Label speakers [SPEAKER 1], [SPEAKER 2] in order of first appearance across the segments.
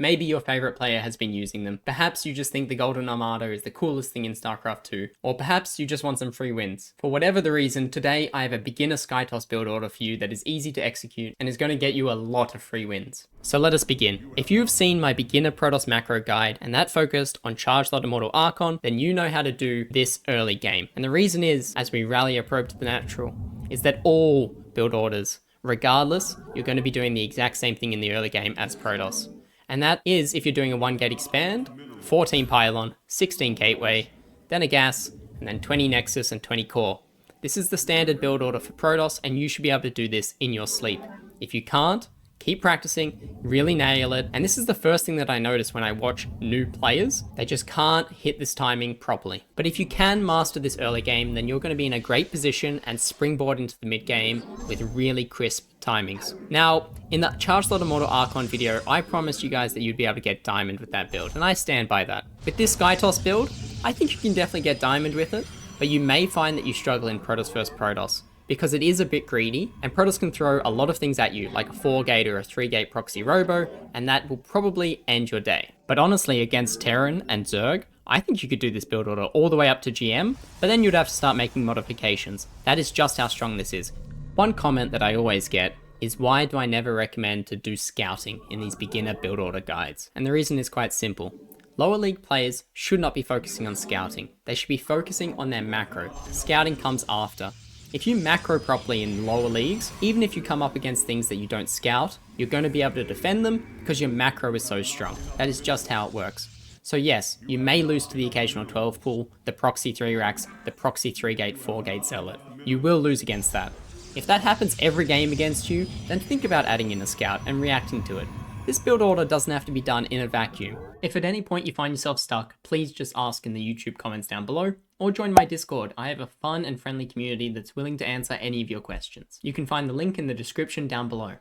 [SPEAKER 1] Maybe your favorite player has been using them. Perhaps you just think the Golden Armada is the coolest thing in StarCraft 2. Or perhaps you just want some free wins. For whatever the reason, today I have a beginner Skytoss build order for you that is easy to execute and is going to get you a lot of free wins. So let us begin. If you have seen my beginner Protoss macro guide and that focused on Charge Slot Immortal Archon, then you know how to do this early game. And the reason is, as we rally a probe to the natural, is that all build orders, regardless, you're going to be doing the exact same thing in the early game as Protoss. And that is if you're doing a 1 gate expand, 14 pylon, 16 gateway, then a gas, and then 20 nexus and 20 core. This is the standard build order for Protoss, and you should be able to do this in your sleep. If you can't, keep practicing, really nail it. And this is the first thing that I notice when I watch new players. They just can't hit this timing properly. But if you can master this early game, then you're going to be in a great position and springboard into the mid game with really crisp timings. Now, in the Charge Slot Immortal Archon video, I promised you guys that you'd be able to get diamond with that build, and I stand by that. With this Skytoss build, I think you can definitely get diamond with it, but you may find that you struggle in Protoss vs Protoss, because it is a bit greedy, and Protoss can throw a lot of things at you, like a 4-gate or a 3-gate proxy robo, and that will probably end your day. But honestly, against Terran and Zerg, I think you could do this build order all the way up to GM, but then you'd have to start making modifications. That is just how strong this is. One comment that I always get is, why do I never recommend to do scouting in these beginner build order guides? And the reason is quite simple. Lower league players should not be focusing on scouting. They should be focusing on their macro. Scouting comes after. If you macro properly in lower leagues, even if you come up against things that you don't scout, you're going to be able to defend them because your macro is so strong. That is just how it works. So yes, you may lose to the occasional 12 pool, the proxy 3 racks, the proxy 3-gate, 4-gate zealot. You will lose against that. If that happens every game against you, then think about adding in a scout and reacting to it. This build order doesn't have to be done in a vacuum. If at any point you find yourself stuck, please just ask in the YouTube comments down below, or join my Discord. I have a fun and friendly community that's willing to answer any of your questions. You can find the link in the description down below.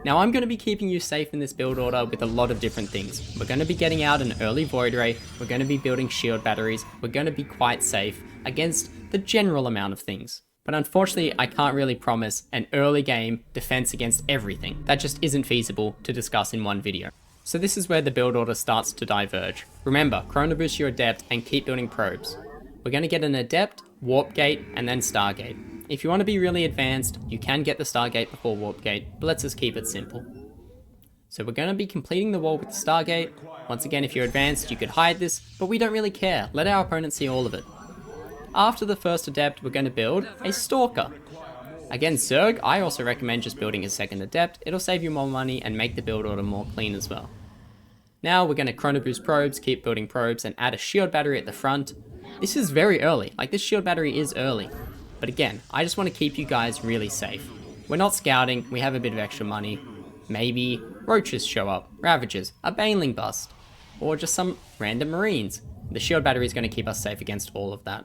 [SPEAKER 1] Now I'm going to be keeping you safe in this build order with a lot of different things. We're going to be getting out an early Void Ray, we're going to be building shield batteries, we're going to be quite safe against the general amount of things. But unfortunately, I can't really promise an early game defense against everything. That just isn't feasible to discuss in one video. So this is where the build order starts to diverge. Remember, chrono boost your adept and keep building probes. We're going to get an adept, warp gate, and then stargate. If you want to be really advanced, you can get the stargate before warp gate, but let's just keep it simple. So we're going to be completing the wall with the stargate. Once again, if you're advanced, you could hide this, but we don't really care. Let our opponent see all of it. After the first adept, we're going to build a stalker. Against Zerg, I also recommend just building a second adept. It'll save you more money and make the build order more clean as well. Now we're going to chrono boost probes, keep building probes, and add a shield battery at the front. This is very early, like this shield battery is early. But again, I just want to keep you guys really safe. We're not scouting, we have a bit of extra money. Maybe roaches show up, ravagers, a baneling bust, or just some random marines. The shield battery is going to keep us safe against all of that.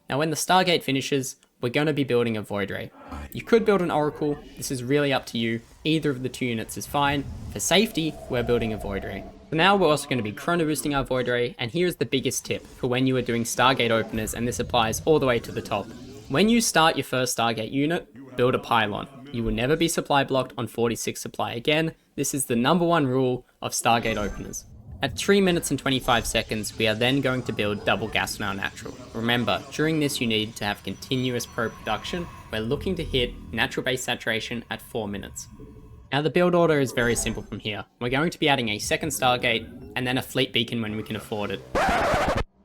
[SPEAKER 1] Now when the Stargate finishes, we're going to be building a Void Ray. You could build an Oracle, this is really up to you. Either of the two units is fine. For safety, we're building a Void Ray. So now we're also going to be chrono boosting our Void Ray, and here's the biggest tip for when you are doing Stargate openers, and this applies all the way to the top. When you start your first Stargate unit, build a pylon. You will never be supply blocked on 46 supply again. This is the #1 rule of Stargate openers. At 3 minutes and 25 seconds, we are then going to build double gas on our natural. Remember, during this you need to have continuous probe production. We're looking to hit natural base saturation at 4 minutes. Now the build order is very simple from here. We're going to be adding a second Stargate, and then a fleet beacon when we can afford it.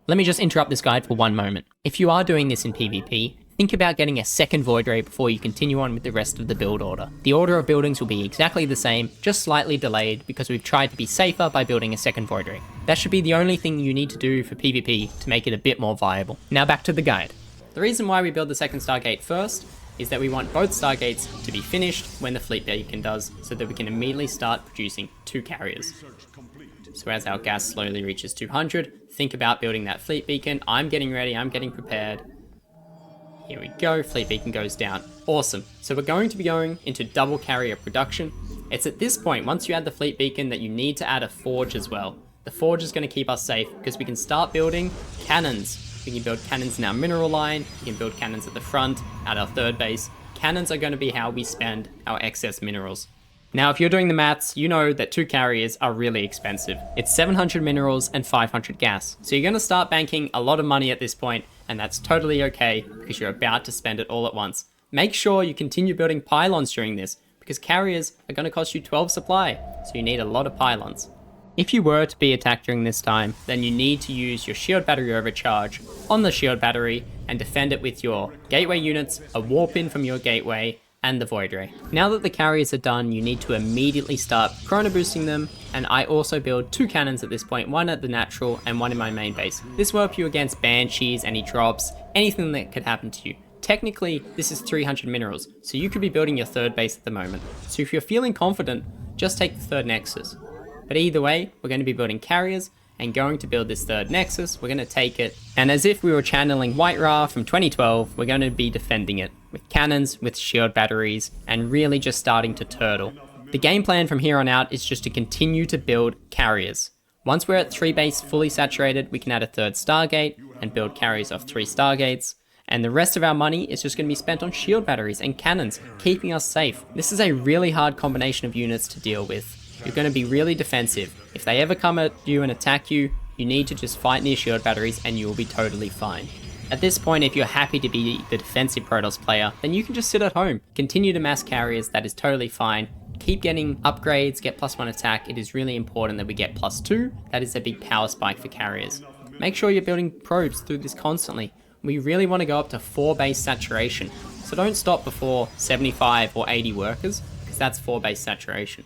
[SPEAKER 1] Let me just interrupt this guide for one moment. If you are doing this in PvP, think about getting a second Void Ray before you continue on with the rest of the build order. The order of buildings will be exactly the same, just slightly delayed because we've tried to be safer by building a second Void Ray. That should be the only thing you need to do for PvP to make it a bit more viable. Now back to the guide. The reason why we build the second Stargate first is that we want both Stargates to be finished when the fleet beacon does, so that we can immediately start producing 2 carriers. So as our gas slowly reaches 200, think about building that fleet beacon. I'm getting ready, I'm getting prepared. Here we go, fleet beacon goes down. Awesome. So we're going to be going into double carrier production. It's at this point, once you add the fleet beacon, that you need to add a forge as well. The forge is going to keep us safe because we can start building cannons. We can build cannons in our mineral line, we can build cannons at the front, at our third base. Cannons are going to be how we spend our excess minerals. Now, if you're doing the maths, you know that 2 carriers are really expensive. It's 700 minerals and 500 gas. So you're going to start banking a lot of money at this point, and that's totally okay because you're about to spend it all at once. Make sure you continue building pylons during this, because carriers are going to cost you 12 supply, so you need a lot of pylons. If you were to be attacked during this time, then you need to use your shield battery overcharge on the shield battery and defend it with your gateway units, a warp in from your gateway, and the void ray. Now that the carriers are done, you need to immediately start chrono boosting them, and I also build 2 cannons at this point, one at the natural and one in my main base. This will help you against banshees, any drops, anything that could happen to you. Technically, this is 300 minerals, so you could be building your 3rd base at the moment. So if you're feeling confident, just take the 3rd nexus. But either way, we're going to be building carriers and going to build this 3rd nexus. We're going to take it, and as if we were channeling White Ra from 2012, we're going to be defending it with cannons, with shield batteries, and really just starting to turtle. The game plan from here on out is just to continue to build carriers. Once we're at 3 base fully saturated, we can add a 3rd Stargate and build carriers off 3 Stargates. And the rest of our money is just going to be spent on shield batteries and cannons, keeping us safe. This is a really hard combination of units to deal with. You're going to be really defensive. If they ever come at you and attack you, you need to just fight near shield batteries and you will be totally fine. At this point, if you're happy to be the defensive Protoss player, then you can just sit at home. Continue to mass carriers, that is totally fine. Keep getting upgrades, get +1 attack. It is really important that we get +2. That is a big power spike for carriers. Make sure you're building probes through this constantly. We really want to go up to 4 base saturation. So don't stop before 75 or 80 workers, because that's 4 base saturation.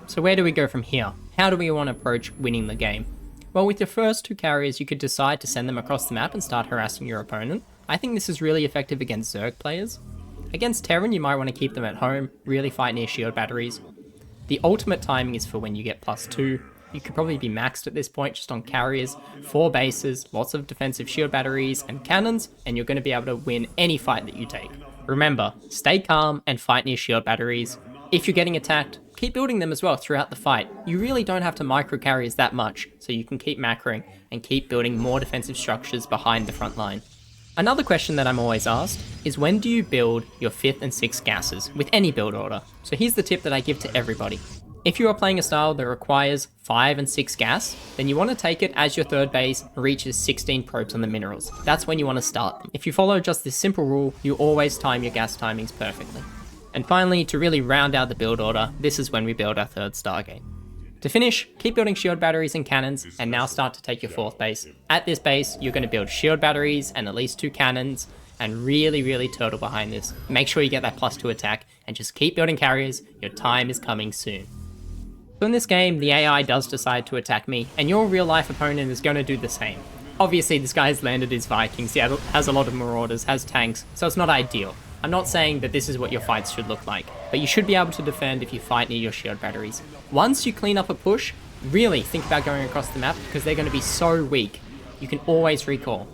[SPEAKER 1] So where do we go from here? How do we want to approach winning the game? Well, with your first 2 carriers, you could decide to send them across the map and start harassing your opponent. I think this is really effective against Zerg players. Against Terran, you might want to keep them at home, really fight near shield batteries. The ultimate timing is for when you get +2. You could probably be maxed at this point just on carriers, 4 bases, lots of defensive shield batteries and cannons, and you're going to be able to win any fight that you take. Remember, stay calm and fight near shield batteries. If you're getting attacked, keep building them as well throughout the fight. You really don't have to micro carriers that much, so you can keep macroing and keep building more defensive structures behind the front line. Another question that I'm always asked is, when do you build your 5th and 6th gases with any build order? So here's the tip that I give to everybody. If you are playing a style that requires 5 and 6 gas, then you want to take it as your 3rd base reaches 16 probes on the minerals. That's when you want to start them. If you follow just this simple rule, you always time your gas timings perfectly. And finally, to really round out the build order, this is when we build our 3rd Stargate. To finish, keep building shield batteries and cannons, and now start to take your 4th base. At this base, you're going to build shield batteries and at least 2 cannons, and really turtle behind this. Make sure you get that +2 attack, and just keep building carriers. Your time is coming soon. So in this game, the AI does decide to attack me, and your real-life opponent is going to do the same. Obviously, this guy has landed his Vikings, he has a lot of Marauders, has tanks, so it's not ideal. I'm not saying that this is what your fights should look like, but you should be able to defend if you fight near your shield batteries. Once you clean up a push, really think about going across the map, because they're going to be so weak. You can always recall.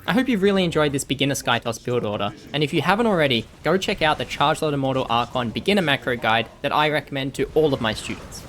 [SPEAKER 1] I hope you've really enjoyed this beginner Skytoss build order, and if you haven't already, go check out the Charge Lot Immortal Archon beginner macro guide that I recommend to all of my students.